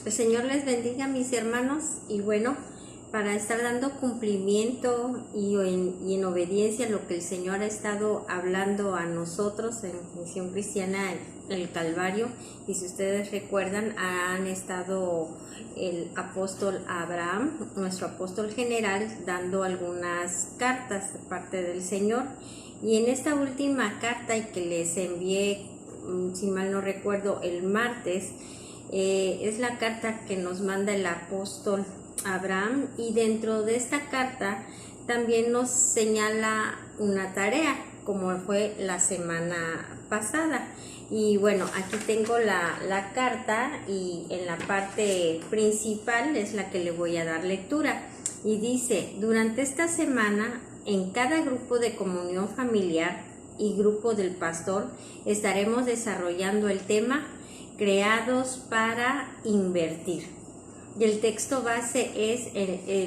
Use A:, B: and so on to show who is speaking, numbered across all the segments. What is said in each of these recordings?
A: El Señor les bendiga, mis hermanos, y bueno, para estar dando cumplimiento y en obediencia a lo que el Señor ha estado hablando a nosotros en Misión Cristiana el Calvario, y si ustedes recuerdan, han estado el apóstol Abraham, nuestro apóstol general, dando algunas cartas de parte del Señor, y en esta última carta que les envié, si mal no recuerdo, el martes, es la carta que nos manda el apóstol Abraham, y dentro de esta carta también nos señala una tarea, como fue la semana pasada. Y bueno, aquí tengo la carta, y en la parte principal es la que le voy a dar lectura, y dice: durante esta semana, en cada grupo de comunión familiar y grupo del pastor, estaremos desarrollando el tema creados para invertir. Y el texto base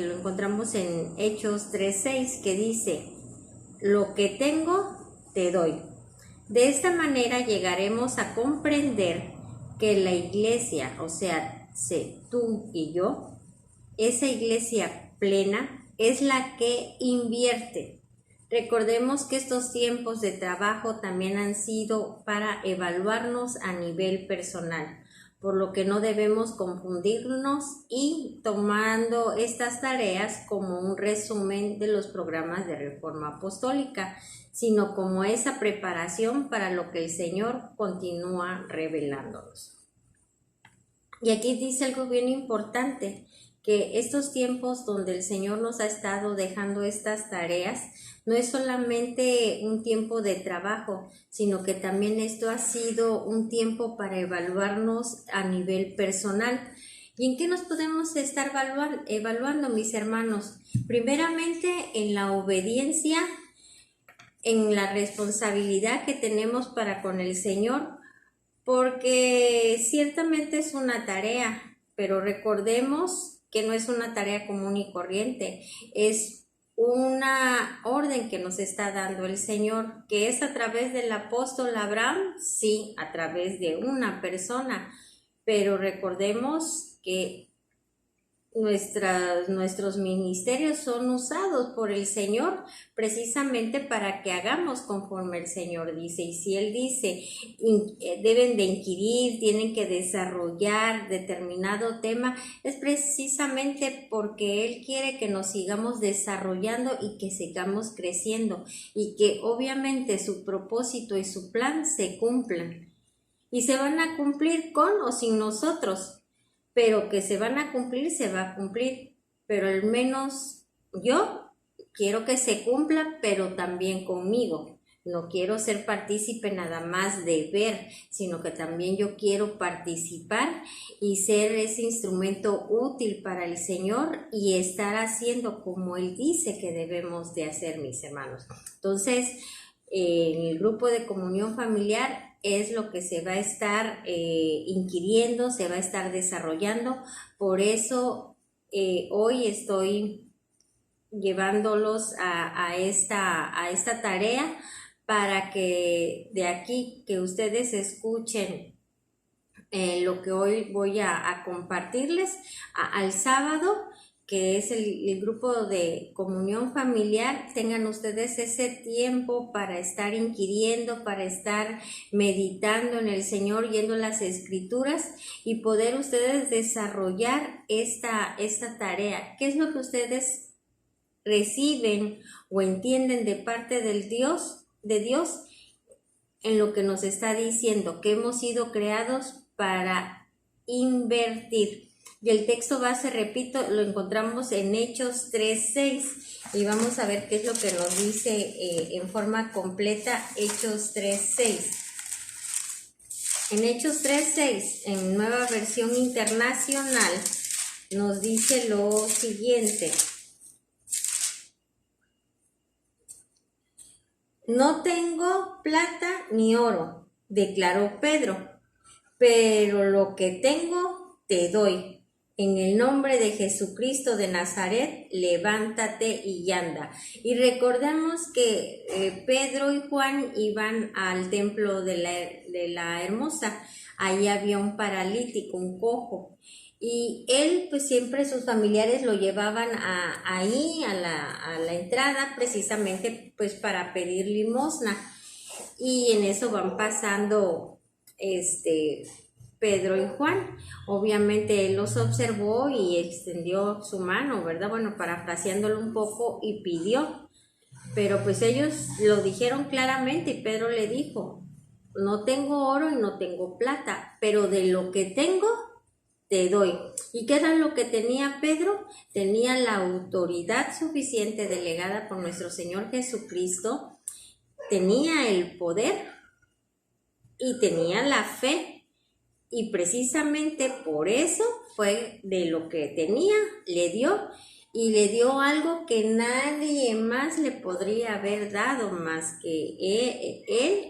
A: lo encontramos en Hechos 3:6, que dice: lo que tengo, te doy. De esta manera llegaremos a comprender que la iglesia, o sea, tú y yo, esa iglesia plena es la que invierte. Recordemos que estos tiempos de trabajo también han sido para evaluarnos a nivel personal, por lo que no debemos confundirnos y tomando estas tareas como un resumen de los programas de Reforma Apostólica, sino como esa preparación para lo que el Señor continúa revelándonos. Y aquí dice algo bien importante, que estos tiempos donde el Señor nos ha estado dejando estas tareas, no es solamente un tiempo de trabajo, sino que también esto ha sido un tiempo para evaluarnos a nivel personal. ¿Y en qué nos podemos estar evaluando, mis hermanos? Primeramente, en la obediencia, en la responsabilidad que tenemos para con el Señor, porque ciertamente es una tarea, pero recordemos que no es una tarea común y corriente, es una orden que nos está dando el Señor, que es a través del apóstol Abraham, sí, a través de una persona, pero recordemos que nuestros ministerios son usados por el Señor precisamente para que hagamos conforme el Señor dice. Y si Él dice deben de inquirir, tienen que desarrollar determinado tema, es precisamente porque Él quiere que nos sigamos desarrollando y que sigamos creciendo, y que obviamente su propósito y su plan se cumplan, y se van a cumplir con o sin nosotros, pero que se van a cumplir, se va a cumplir, pero al menos yo quiero que se cumpla, pero también conmigo. No quiero ser partícipe nada más de ver, sino que también yo quiero participar y ser ese instrumento útil para el Señor y estar haciendo como Él dice que debemos de hacer, mis hermanos. Entonces, en el grupo de comunión familiar es lo que se va a estar inquiriendo, se va a estar desarrollando. Por eso hoy estoy llevándolos a esta tarea, para que de aquí que ustedes escuchen lo que hoy voy a compartirles al sábado, que es el grupo de comunión familiar, tengan ustedes ese tiempo para estar inquiriendo, para estar meditando en el Señor, yendo a las Escrituras y poder ustedes desarrollar esta tarea. ¿Qué es lo que ustedes reciben o entienden de parte de Dios en lo que nos está diciendo? Que hemos sido creados para invertir. Y el texto base, repito, lo encontramos en Hechos 3:6, y vamos a ver qué es lo que nos dice en forma completa Hechos 3:6. En Hechos 3:6, en Nueva Versión Internacional, nos dice lo siguiente: no tengo plata ni oro, declaró Pedro, pero lo que tengo te doy. En el nombre de Jesucristo de Nazaret, levántate y anda. Y recordemos que Pedro y Juan iban al templo de la Hermosa ahí había un paralítico, un cojo. Y él, pues siempre sus familiares lo llevaban ahí a la entrada, precisamente pues para pedir limosna. Y en eso van pasando Pedro y Juan. Obviamente él los observó y extendió su mano, ¿verdad? Bueno, parafraseándolo un poco, y pidió. Pero pues ellos lo dijeron claramente y Pedro le dijo: no tengo oro y no tengo plata, pero de lo que tengo te doy. ¿Y qué era lo que tenía Pedro? Tenía la autoridad suficiente delegada por nuestro Señor Jesucristo, tenía el poder y tenía la fe. Y precisamente por eso fue de lo que tenía, le dio, y le dio algo que nadie más le podría haber dado más que él,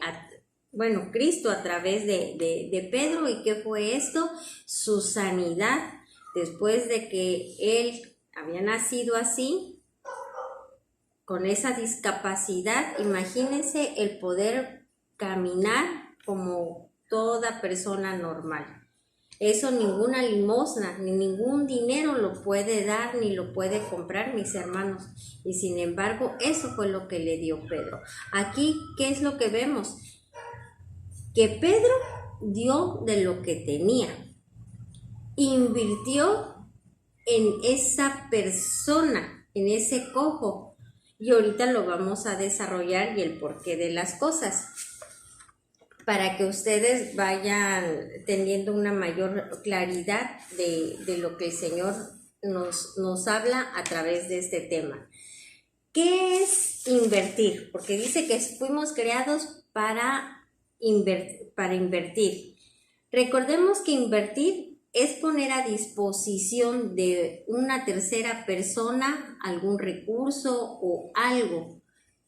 A: bueno, Cristo a través de Pedro. ¿Y qué fue esto? Su sanidad. Después de que él había nacido así, con esa discapacidad, imagínense el poder caminar como toda persona normal. Eso ninguna limosna, ni ningún dinero lo puede dar, ni lo puede comprar, mis hermanos. Y sin embargo, eso fue lo que le dio Pedro. Aquí, ¿qué es lo que vemos? Que Pedro dio de lo que tenía. Invirtió en esa persona, en ese cojo. Y ahorita lo vamos a desarrollar y el porqué de las cosas, para que ustedes vayan teniendo una mayor claridad de lo que el Señor nos habla a través de este tema. ¿Qué es invertir? Porque dice que fuimos creados para invertir. Recordemos que invertir es poner a disposición de una tercera persona algún recurso o algo.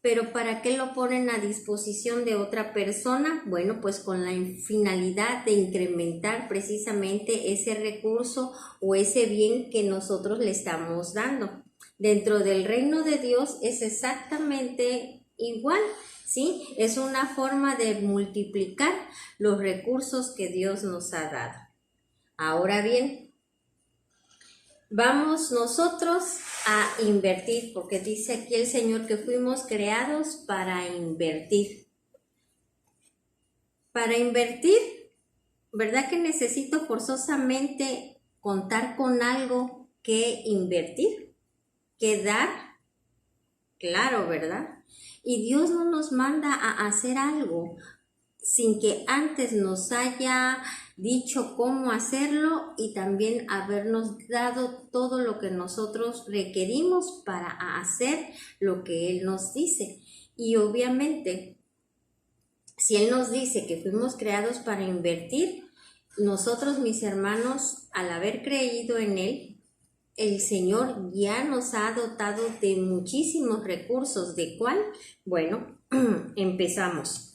A: ¿Pero para qué lo ponen a disposición de otra persona? Bueno, pues con la finalidad de incrementar precisamente ese recurso o ese bien que nosotros le estamos dando. Dentro del reino de Dios es exactamente igual, ¿sí? Es una forma de multiplicar los recursos que Dios nos ha dado. Ahora bien, vamos nosotros a invertir, porque dice aquí el Señor que fuimos creados para invertir. Para invertir, ¿verdad que necesito forzosamente contar con algo que invertir, que dar? Claro, ¿verdad? Y Dios no nos manda a hacer algo sin que antes nos haya dicho cómo hacerlo y también habernos dado todo lo que nosotros requerimos para hacer lo que Él nos dice. Y obviamente, si Él nos dice que fuimos creados para invertir, nosotros, mis hermanos, al haber creído en Él, el Señor ya nos ha dotado de muchísimos recursos. ¿De cuál? Bueno, empezamos.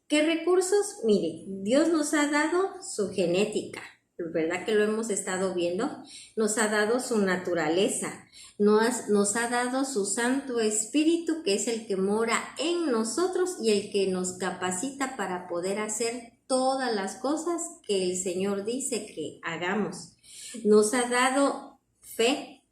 A: ¿Qué recursos? Mire, Dios nos ha dado su genética, ¿verdad que lo hemos estado viendo? Nos ha dado su naturaleza, nos ha dado su Santo Espíritu, que es el que mora en nosotros y el que nos capacita para poder hacer todas las cosas que el Señor dice que hagamos. Nos ha dado fe,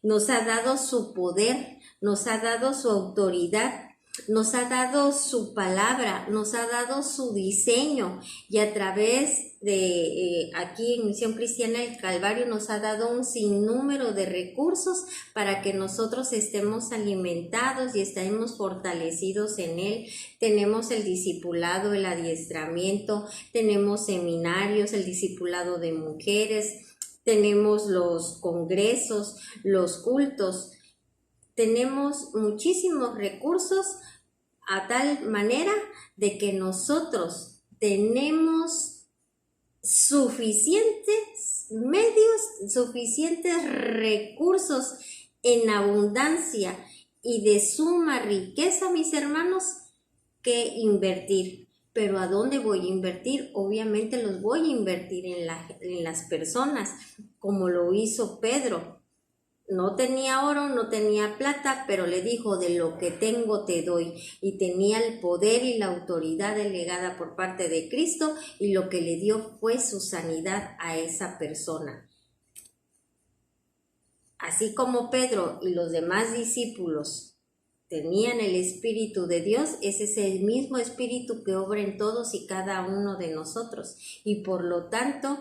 A: nos ha dado su poder, nos ha dado su autoridad, nos ha dado su palabra, nos ha dado su diseño, y a través de aquí en Misión Cristiana del Calvario nos ha dado un sinnúmero de recursos para que nosotros estemos alimentados y estemos fortalecidos en Él. Tenemos el discipulado, el adiestramiento, tenemos seminarios, el discipulado de mujeres, tenemos los congresos, los cultos. Tenemos muchísimos recursos a tal manera de que nosotros tenemos suficientes medios, suficientes recursos en abundancia y de suma riqueza, mis hermanos, que invertir. Pero ¿a dónde voy a invertir? Obviamente los voy a invertir en las personas, como lo hizo Pedro. No tenía oro, no tenía plata, pero le dijo, de lo que tengo te doy. Y tenía el poder y la autoridad delegada por parte de Cristo, y lo que le dio fue su sanidad a esa persona. Así como Pedro y los demás discípulos tenían el Espíritu de Dios, ese es el mismo Espíritu que obra en todos y cada uno de nosotros. Y por lo tanto,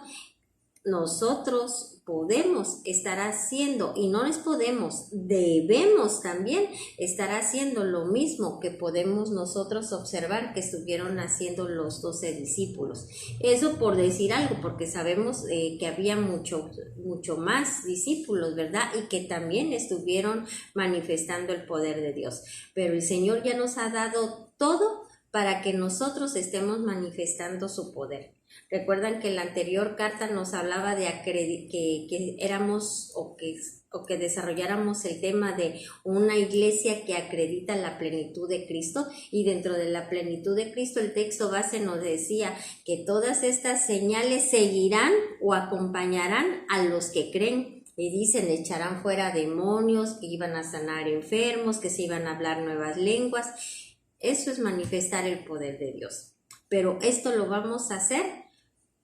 A: nosotros podemos estar haciendo, y no les podemos, debemos también estar haciendo lo mismo que podemos nosotros observar que estuvieron haciendo los 12 discípulos. Eso por decir algo, porque sabemos que había mucho más discípulos, ¿verdad? Y que también estuvieron manifestando el poder de Dios. Pero el Señor ya nos ha dado todo para que nosotros estemos manifestando su poder. Recuerdan que en la anterior carta nos hablaba de que éramos o que desarrolláramos el tema de una iglesia que acredita la plenitud de Cristo, y dentro de la plenitud de Cristo el texto base nos decía que todas estas señales seguirán o acompañarán a los que creen. Y dicen, echarán fuera demonios, que iban a sanar enfermos, que se iban a hablar nuevas lenguas. Eso es manifestar el poder de Dios. Pero esto lo vamos a hacer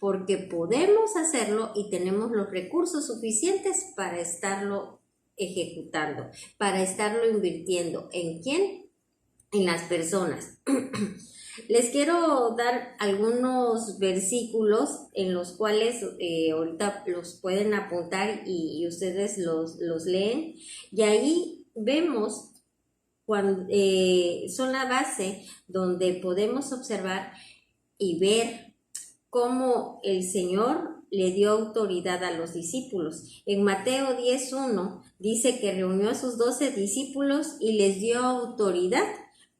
A: porque podemos hacerlo y tenemos los recursos suficientes para estarlo ejecutando, para estarlo invirtiendo. ¿En quién? En las personas. Les quiero dar algunos versículos en los cuales ahorita los pueden apuntar y ustedes los leen, y ahí vemos cuando, son la base donde podemos observar y ver cómo el Señor le dio autoridad a los discípulos. En Mateo 10:1 dice que reunió a sus 12 discípulos y les dio autoridad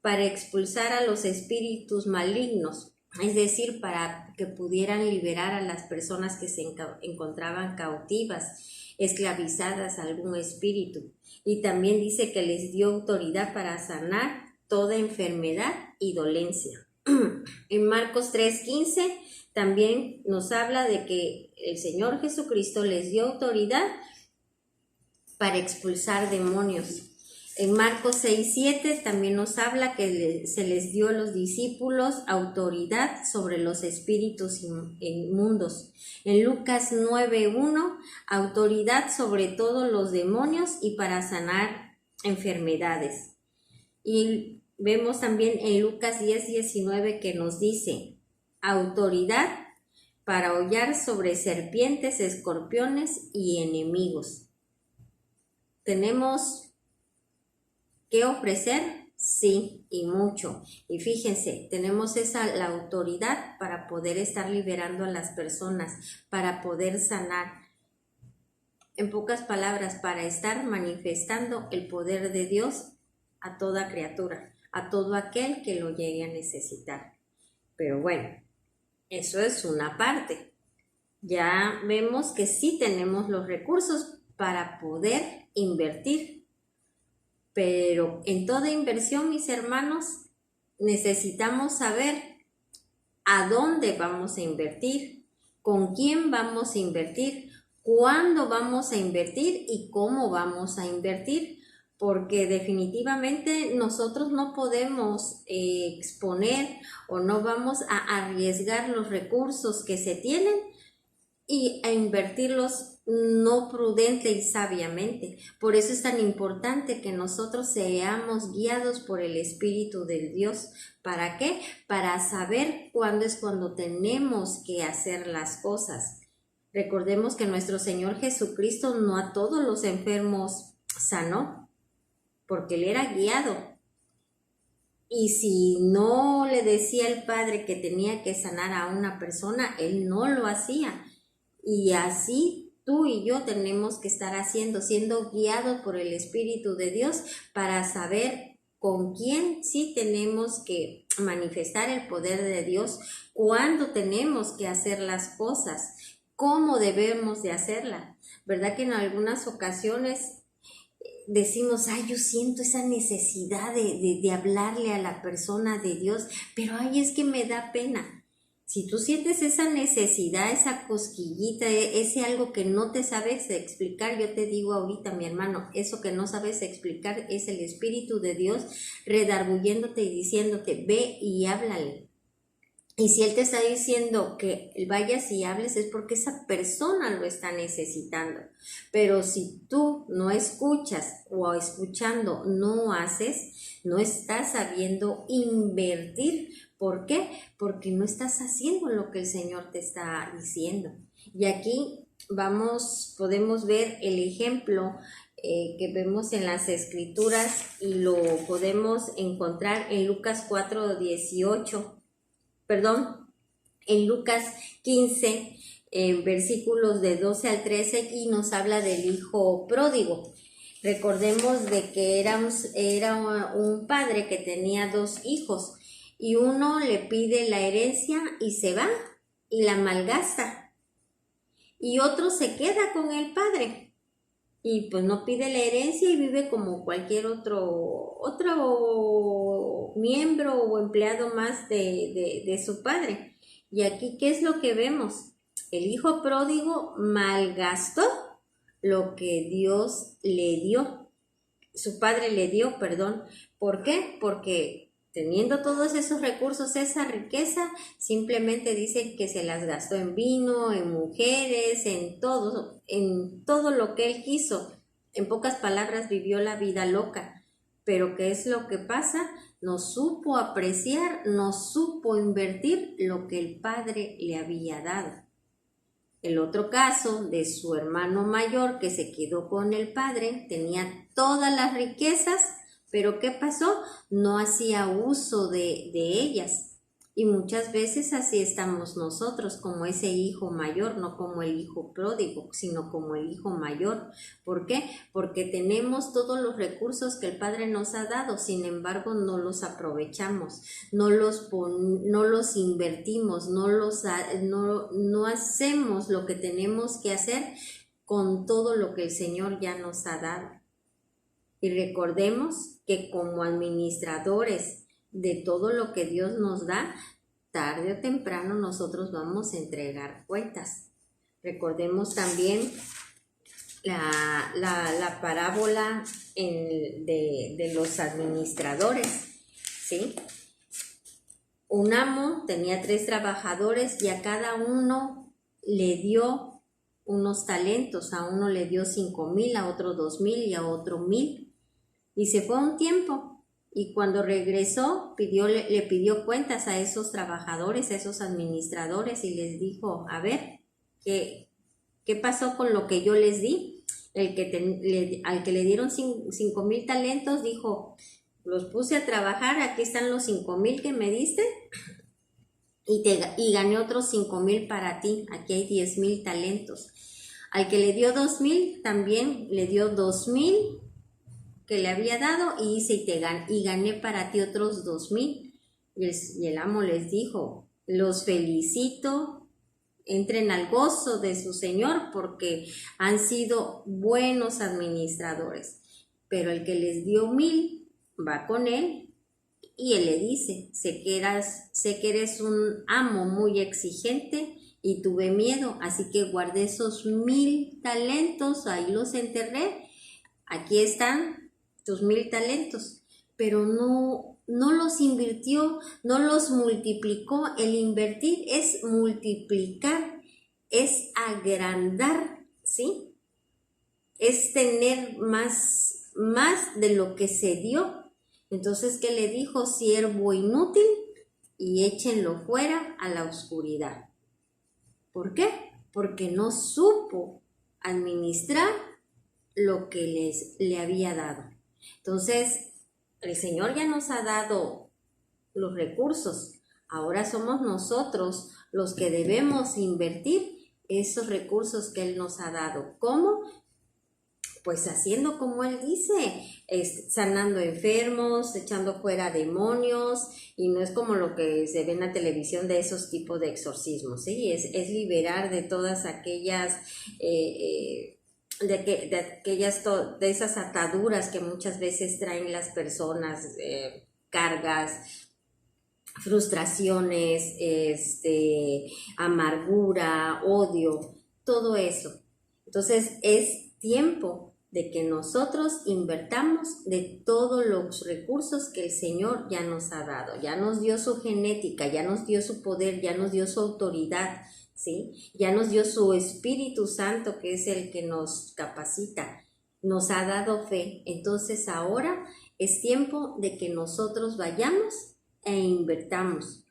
A: para expulsar a los espíritus malignos, es decir, para que pudieran liberar a las personas que se encontraban cautivas, esclavizadas a algún espíritu. Y también dice que les dio autoridad para sanar toda enfermedad y dolencia. En Marcos 3:15 también nos habla de que el Señor Jesucristo les dio autoridad para expulsar demonios. En Marcos 6:7 también nos habla que se les dio a los discípulos autoridad sobre los espíritus inmundos. En Lucas 9:1, autoridad sobre todos los demonios y para sanar enfermedades. Y vemos también en Lucas 10:19 que nos dice, autoridad para hollar sobre serpientes, escorpiones y enemigos. ¿Tenemos qué ofrecer? Sí, y mucho. Y fíjense, tenemos la autoridad para poder estar liberando a las personas, para poder sanar. En pocas palabras, para estar manifestando el poder de Dios a toda criatura, a todo aquel que lo llegue a necesitar. Pero bueno, eso es una parte. Ya vemos que sí tenemos los recursos para poder invertir. Pero en toda inversión, mis hermanos, necesitamos saber a dónde vamos a invertir, con quién vamos a invertir, cuándo vamos a invertir y cómo vamos a invertir, porque definitivamente nosotros no podemos exponer o no vamos a arriesgar los recursos que se tienen y a invertirlos no prudente y sabiamente. Por eso es tan importante que nosotros seamos guiados por el Espíritu del Dios. ¿Para qué? Para saber cuándo tenemos que hacer las cosas. Recordemos que nuestro Señor Jesucristo no a todos los enfermos sanó, porque Él era guiado. Y si no le decía el Padre que tenía que sanar a una persona, Él no lo hacía. Y así tú y yo tenemos que estar siendo guiados por el Espíritu de Dios para saber con quién sí tenemos que manifestar el poder de Dios, cuándo tenemos que hacer las cosas, cómo debemos de hacerla. ¿Verdad que en algunas ocasiones decimos, ay, yo siento esa necesidad de hablarle a la persona de Dios, pero ay, es que me da pena? Si tú sientes esa necesidad, esa cosquillita, ese algo que no te sabes explicar, yo te digo ahorita, mi hermano, eso que no sabes explicar es el Espíritu de Dios redarguyéndote y diciéndote, ve y háblale. Y si Él te está diciendo que vayas y hables es porque esa persona lo está necesitando. Pero si tú no escuchas o escuchando no haces, no estás sabiendo invertir. ¿Por qué? Porque no estás haciendo lo que el Señor te está diciendo. Y aquí podemos ver el ejemplo que vemos en las Escrituras y lo podemos encontrar en Lucas 4:18. En Lucas 15, versículos de 12 al 13, y nos habla del hijo pródigo. Recordemos de que era un padre que tenía dos hijos y uno le pide la herencia y se va y la malgasta, y otro se queda con el padre y pues no pide la herencia y vive como cualquier otro miembro o empleado más de su padre. Y aquí, ¿qué es lo que vemos? El hijo pródigo malgastó lo que Dios le dio, su padre le dio, perdón. ¿Por qué? Porque teniendo todos esos recursos, esa riqueza, simplemente dice que se las gastó en vino, en mujeres, en todo lo que él quiso. En pocas palabras, vivió la vida loca. Pero ¿qué es lo que pasa? No supo apreciar, no supo invertir lo que el padre le había dado. El otro caso de su hermano mayor que se quedó con el padre, tenía todas las riquezas, pero ¿qué pasó? No hacía uso de ellas. Y muchas veces así estamos nosotros, como ese hijo mayor, no como el hijo pródigo, sino como el hijo mayor. ¿Por qué? Porque tenemos todos los recursos que el Padre nos ha dado, sin embargo no los aprovechamos, no los invertimos, no hacemos lo que tenemos que hacer con todo lo que el Señor ya nos ha dado. Y recordemos que como administradores de todo lo que Dios nos da, tarde o temprano nosotros vamos a entregar cuentas. Recordemos también la parábola de los administradores, ¿sí? Un amo tenía 3 trabajadores y a cada uno le dio unos talentos. A uno le dio 5,000, a otro 2,000 y a otro 1,000. Y se fue un tiempo. Y cuando regresó, le pidió cuentas a esos trabajadores, a esos administradores, y les dijo, a ver, ¿qué pasó con lo que yo les di? Al que le dieron 5,000 talentos, dijo, los puse a trabajar, aquí están los 5,000 que me diste, y gané otros 5,000 para ti, aquí hay 10,000 talentos. Al que le dio 2,000, también le dio 2,000 que le había dado y gané para ti otros 2,000. Y el amo les dijo, los felicito, entren al gozo de su Señor porque han sido buenos administradores. Pero el que les dio 1,000 va con él y él le dice, sé que eres un amo muy exigente y tuve miedo, así que guardé esos 1,000 talentos, ahí los enterré, aquí están tus 1,000 talentos, pero no los invirtió, no los multiplicó. El invertir es multiplicar, es agrandar, ¿sí? Es tener más de lo que se dio. Entonces, ¿qué le dijo? Siervo inútil, y échenlo fuera a la oscuridad. ¿Por qué? Porque no supo administrar lo que le había dado. Entonces, el Señor ya nos ha dado los recursos. Ahora somos nosotros los que debemos invertir esos recursos que Él nos ha dado. ¿Cómo? Pues haciendo como Él dice, sanando enfermos, echando fuera demonios, y no es como lo que se ve en la televisión de esos tipos de exorcismos, ¿sí? Es liberar de todas aquellas... de esas ataduras que muchas veces traen las personas, cargas, frustraciones, amargura, odio, todo eso. Entonces es tiempo de que nosotros invertamos de todos los recursos que el Señor ya nos ha dado, ya nos dio su genética, ya nos dio su poder, ya nos dio su autoridad, ¿sí? Ya nos dio su Espíritu Santo, que es el que nos capacita, nos ha dado fe. Entonces ahora es tiempo de que nosotros vayamos e invertamos.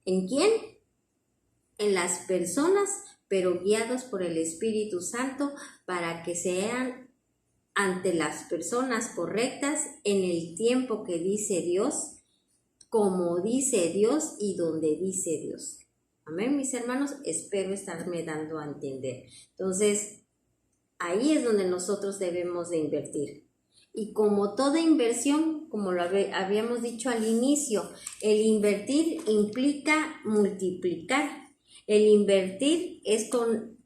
A: ¿En quién? En las personas, pero guiados por el Espíritu Santo para que sean ante las personas correctas en el tiempo que dice Dios, como dice Dios y donde dice Dios. Amén, mis hermanos, espero estarme dando a entender. Entonces, ahí es donde nosotros debemos de invertir. Y como toda inversión, como lo habíamos dicho al inicio, el invertir implica multiplicar. El invertir es con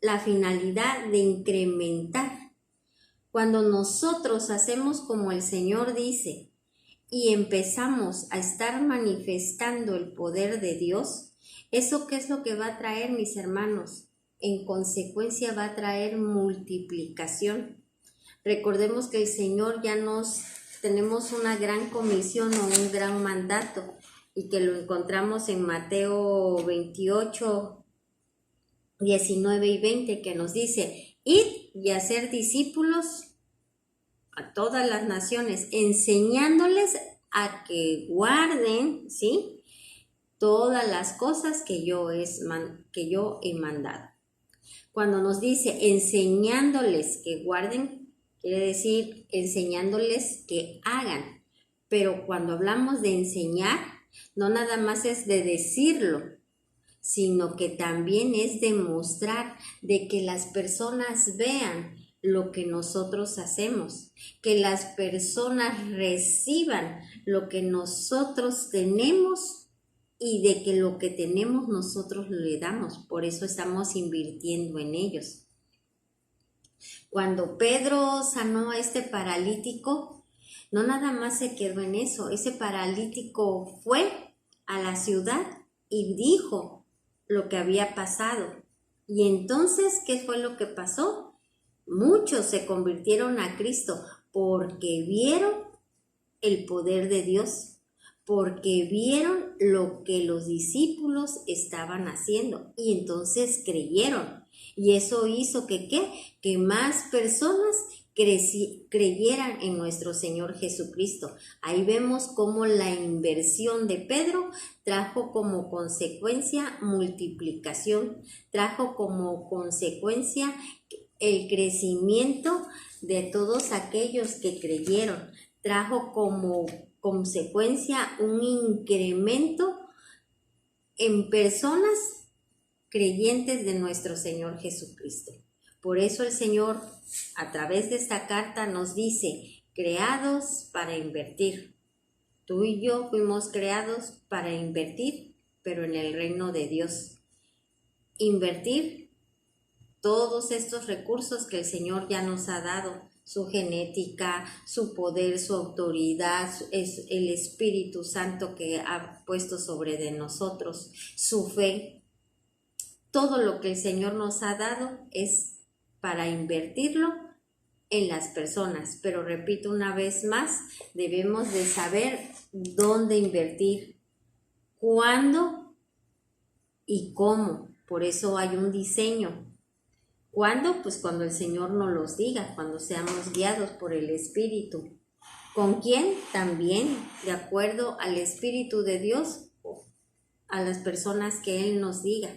A: la finalidad de incrementar. Cuando nosotros hacemos como el Señor dice y empezamos a estar manifestando el poder de Dios, ¿eso qué es lo que va a traer, mis hermanos? En consecuencia va a traer multiplicación. Recordemos que el Señor tenemos una gran comisión o un gran mandato y que lo encontramos en Mateo 28, 19 y 20, que nos dice: id y hacer discípulos a todas las naciones, enseñándoles a que guarden, ¿sí?, todas las cosas que yo he mandado. Cuando nos dice enseñándoles que guarden, quiere decir enseñándoles que hagan. Pero cuando hablamos de enseñar, no nada más es de decirlo, sino que también es demostrar, de que las personas vean lo que nosotros hacemos, que las personas reciban lo que nosotros tenemos y de que lo que tenemos nosotros le damos. Por eso estamos invirtiendo en ellos. Cuando Pedro sanó a este paralítico, no nada más se quedó en eso. Ese paralítico fue a la ciudad y dijo lo que había pasado. Y entonces, ¿qué fue lo que pasó? Muchos se convirtieron a Cristo porque vieron el poder de Dios, porque vieron lo que los discípulos estaban haciendo y entonces creyeron. Y eso hizo que más personas creyeran en nuestro Señor Jesucristo. Ahí vemos cómo la inversión de Pedro trajo como consecuencia multiplicación, trajo como consecuencia el crecimiento de todos aquellos que creyeron, trajo como consecuencia un incremento en personas creyentes de nuestro Señor Jesucristo. Por eso el Señor, a través de esta carta, nos dice: creados para invertir. Tú y yo fuimos creados para invertir, pero en el reino de Dios. Invertir todos estos recursos que el Señor ya nos ha dado, su genética, su poder, su autoridad, es el Espíritu Santo que ha puesto sobre de nosotros, su fe. Todo lo que el Señor nos ha dado es para invertirlo en las personas. Pero repito una vez más, debemos de saber dónde invertir, cuándo y cómo. Por eso hay un diseño. ¿Cuándo? Pues cuando el Señor nos los diga, cuando seamos guiados por el Espíritu. ¿Con quién? También de acuerdo al Espíritu de Dios, a las personas que Él nos diga.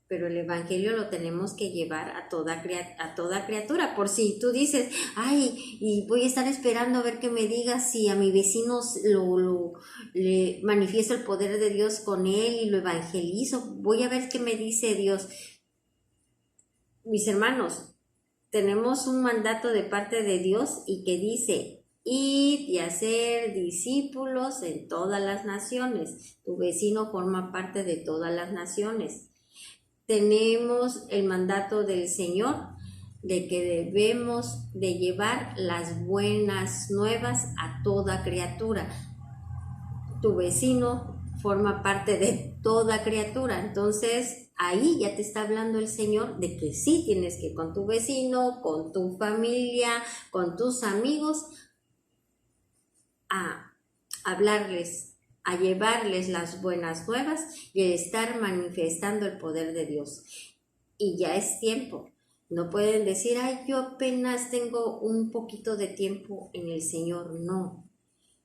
A: Pero el Evangelio lo tenemos que llevar a toda criatura. Por si tú dices: ay, y voy a estar esperando a ver que me digas si a mi vecino le manifiesto el poder de Dios con él y lo evangelizo. Voy a ver qué me dice Dios. Mis hermanos, tenemos un mandato de parte de Dios y que dice: id y hacer discípulos en todas las naciones. Tu vecino forma parte de todas las naciones. Tenemos el mandato del Señor de que debemos de llevar las buenas nuevas a toda criatura. Tu vecino forma parte de toda criatura. Entonces, ahí ya te está hablando el Señor de que sí tienes que con tu vecino, con tu familia, con tus amigos, a hablarles, a llevarles las buenas nuevas y a estar manifestando el poder de Dios. Y ya es tiempo. No pueden decir, ay, yo apenas tengo un poquito de tiempo en el Señor. No.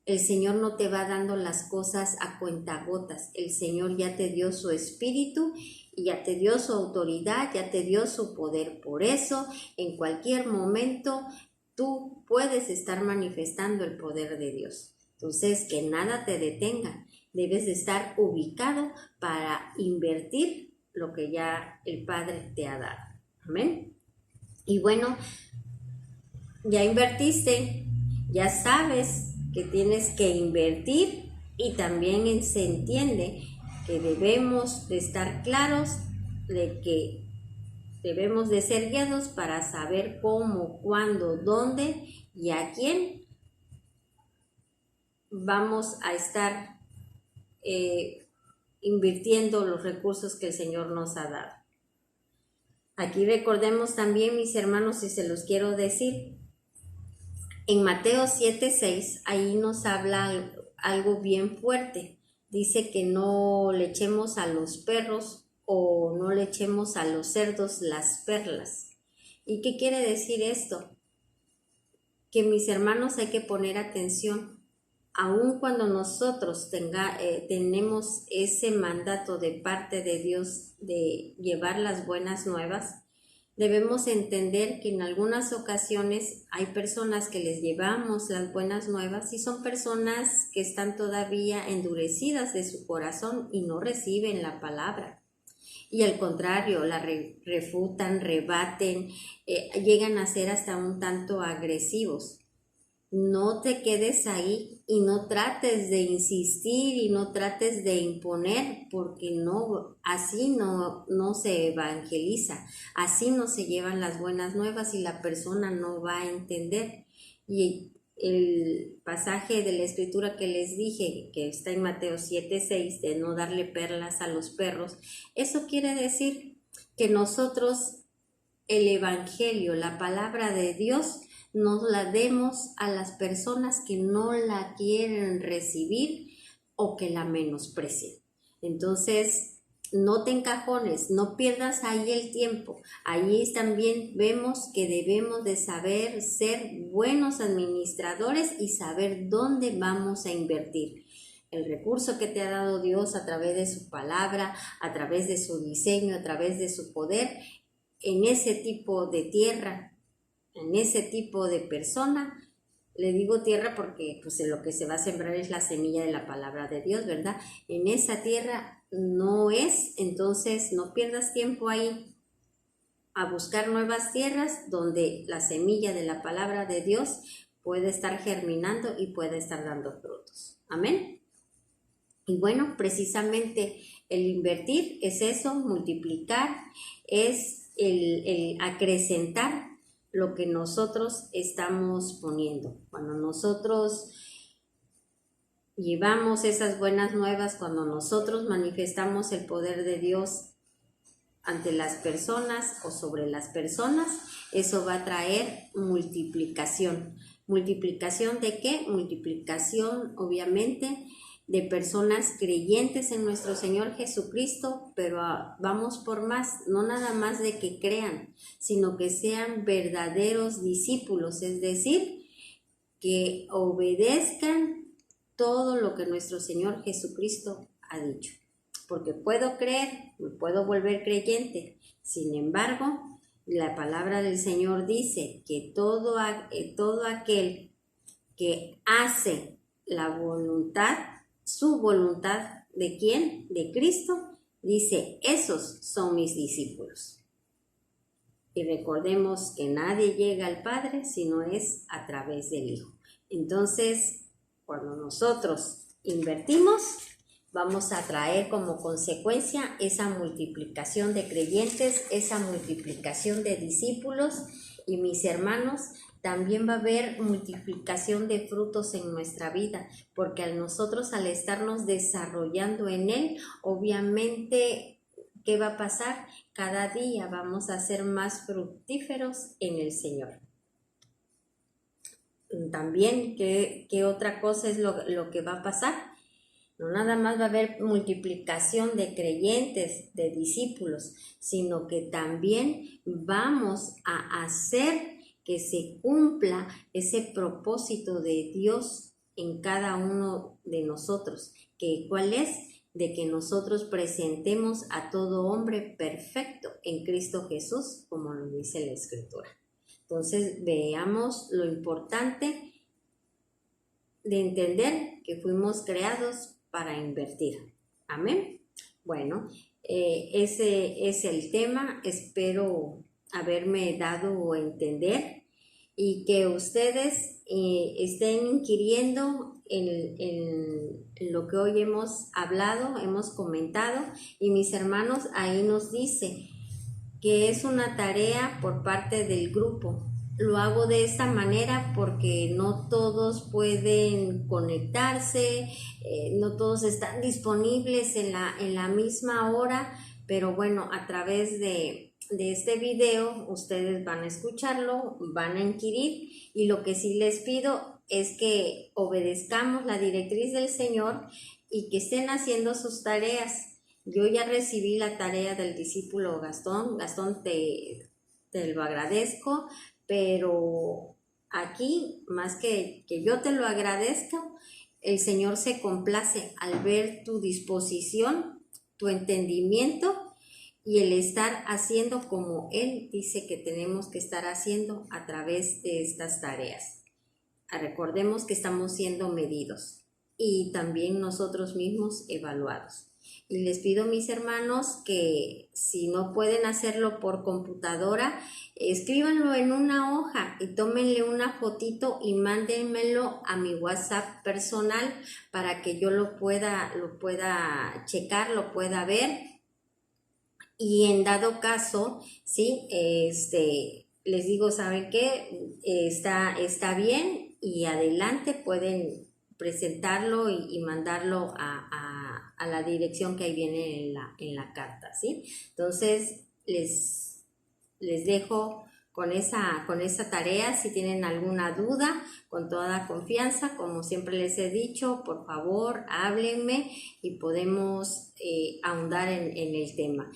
A: El Señor no te va dando las cosas a cuentagotas. El Señor ya te dio su espíritu y ya te dio su autoridad, ya te dio su poder. Por eso, en cualquier momento, tú puedes estar manifestando el poder de Dios. Entonces, que nada te detenga. Debes de estar ubicado para invertir lo que ya el Padre te ha dado. Amén. Y bueno, ya invertiste, ya sabes que tienes que invertir y también se entiende que debemos de estar claros de que debemos de ser guiados para saber cómo, cuándo, dónde y a quién vamos a estar invirtiendo los recursos que el Señor nos ha dado. Aquí recordemos también, mis hermanos, y se los quiero decir, en Mateo 7:6, ahí nos habla algo bien fuerte. Dice que no le echemos a los perros o no le echemos a los cerdos las perlas. ¿Y qué quiere decir esto? Que, mis hermanos, hay que poner atención. Aun cuando nosotros tenemos ese mandato de parte de Dios de llevar las buenas nuevas, debemos entender que en algunas ocasiones hay personas que les llevamos las buenas nuevas y son personas que están todavía endurecidas de su corazón y no reciben la palabra. Y al contrario, la refutan, rebaten, llegan a ser hasta un tanto agresivos. No te quedes ahí y no trates de insistir y no trates de imponer, porque no, así no se evangeliza, así no se llevan las buenas nuevas y la persona no va a entender. Y el pasaje de la escritura que les dije, que está en Mateo 7:6, de no darle perlas a los perros, eso quiere decir que nosotros, el evangelio, la palabra de Dios, nos la demos a las personas que no la quieren recibir o que la menosprecien. Entonces, no te encajones, no pierdas ahí el tiempo. Ahí también vemos que debemos de saber ser buenos administradores y saber dónde vamos a invertir. El recurso que te ha dado Dios a través de su palabra, a través de su diseño, a través de su poder, en ese tipo de tierra, en ese tipo de persona. Le digo tierra porque pues en lo que se va a sembrar es la semilla de la palabra de Dios, ¿verdad? En esa tierra no es, entonces no pierdas tiempo ahí a buscar nuevas tierras donde la semilla de la palabra de Dios puede estar germinando y puede estar dando frutos. Amén. Y bueno, precisamente el invertir es eso, multiplicar, es el acrecentar lo que nosotros estamos poniendo. Cuando nosotros llevamos esas buenas nuevas, cuando nosotros manifestamos el poder de Dios ante las personas o sobre las personas, eso va a traer multiplicación. ¿Multiplicación de qué? Multiplicación, obviamente, de personas creyentes en nuestro Señor Jesucristo, pero vamos por más, no nada más de que crean, sino que sean verdaderos discípulos, es decir, que obedezcan todo lo que nuestro Señor Jesucristo ha dicho. Porque puedo creer, me puedo volver creyente, sin embargo, la palabra del Señor dice que todo aquel que hace la voluntad, su voluntad, ¿de quién? De Cristo, dice, esos son mis discípulos. Y recordemos que nadie llega al Padre si no es a través del Hijo. Entonces, cuando nosotros invertimos, vamos a traer como consecuencia esa multiplicación de creyentes, esa multiplicación de discípulos. Y mis hermanos, también va a haber multiplicación de frutos en nuestra vida, porque nosotros al estarnos desarrollando en Él, obviamente, ¿qué va a pasar? Cada día vamos a ser más fructíferos en el Señor. También, ¿qué otra cosa es lo que va a pasar? No nada más va a haber multiplicación de creyentes, de discípulos, sino que también vamos a hacer que se cumpla ese propósito de Dios en cada uno de nosotros. ¿Cuál es? De que nosotros presentemos a todo hombre perfecto en Cristo Jesús, como lo dice la Escritura. Entonces veamos lo importante de entender que fuimos creados para invertir. Amén. Bueno, ese es el tema. Espero haberme dado a entender y que ustedes estén inquiriendo en lo que hoy hemos hablado, hemos comentado, y mis hermanos ahí nos dice que es una tarea por parte del grupo. Lo hago de esta manera porque no todos pueden conectarse, no todos están disponibles en la misma hora, pero bueno, a través de este video ustedes van a escucharlo, van a inquirir, y lo que sí les pido es que obedezcamos la directriz del Señor y que estén haciendo sus tareas. Yo ya recibí la tarea del discípulo Gastón. Gastón, te lo agradezco, pero aquí, más que yo te lo agradezca, el Señor se complace al ver tu disposición, tu entendimiento y el estar haciendo como Él dice que tenemos que estar haciendo a través de estas tareas. Recordemos que estamos siendo medidos y también nosotros mismos evaluados. Y les pido, mis hermanos, que si no pueden hacerlo por computadora, escríbanlo en una hoja y tómenle una fotito y mándenmelo a mi WhatsApp personal para que yo lo pueda checar, lo pueda ver. Y en dado caso, ¿sí? Les digo, ¿saben qué? Está bien y adelante, pueden presentarlo y mandarlo a la dirección que ahí viene en la carta, ¿sí? Entonces, les dejo con esa tarea. Si tienen alguna duda, con toda confianza, como siempre les he dicho, por favor, háblenme y podemos ahondar en el tema.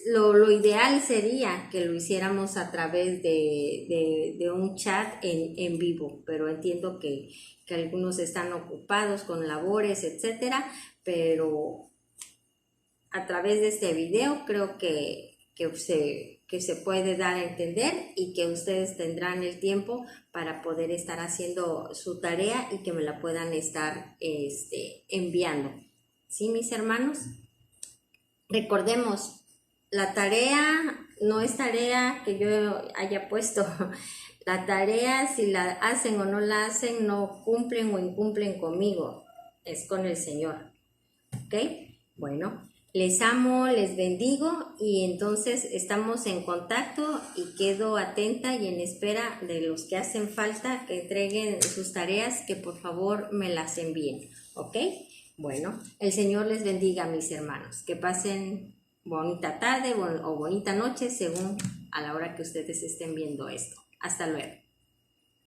A: Lo ideal sería que lo hiciéramos a través de un chat en vivo, pero entiendo que algunos están ocupados con labores, etcétera, pero a través de este video creo que se puede dar a entender y que ustedes tendrán el tiempo para poder estar haciendo su tarea y que me la puedan estar enviando. ¿Sí, mis hermanos? Recordemos, la tarea no es tarea que yo haya puesto. La tarea, si la hacen o no la hacen, no cumplen o incumplen conmigo. Es con el Señor. ¿Ok? Bueno, les amo, les bendigo y entonces estamos en contacto y quedo atenta y en espera de los que hacen falta que entreguen sus tareas, que por favor me las envíen. ¿Ok? Bueno, el Señor les bendiga, mis hermanos. Que pasen bonita tarde o bonita noche según a la hora que ustedes estén viendo esto. Hasta luego.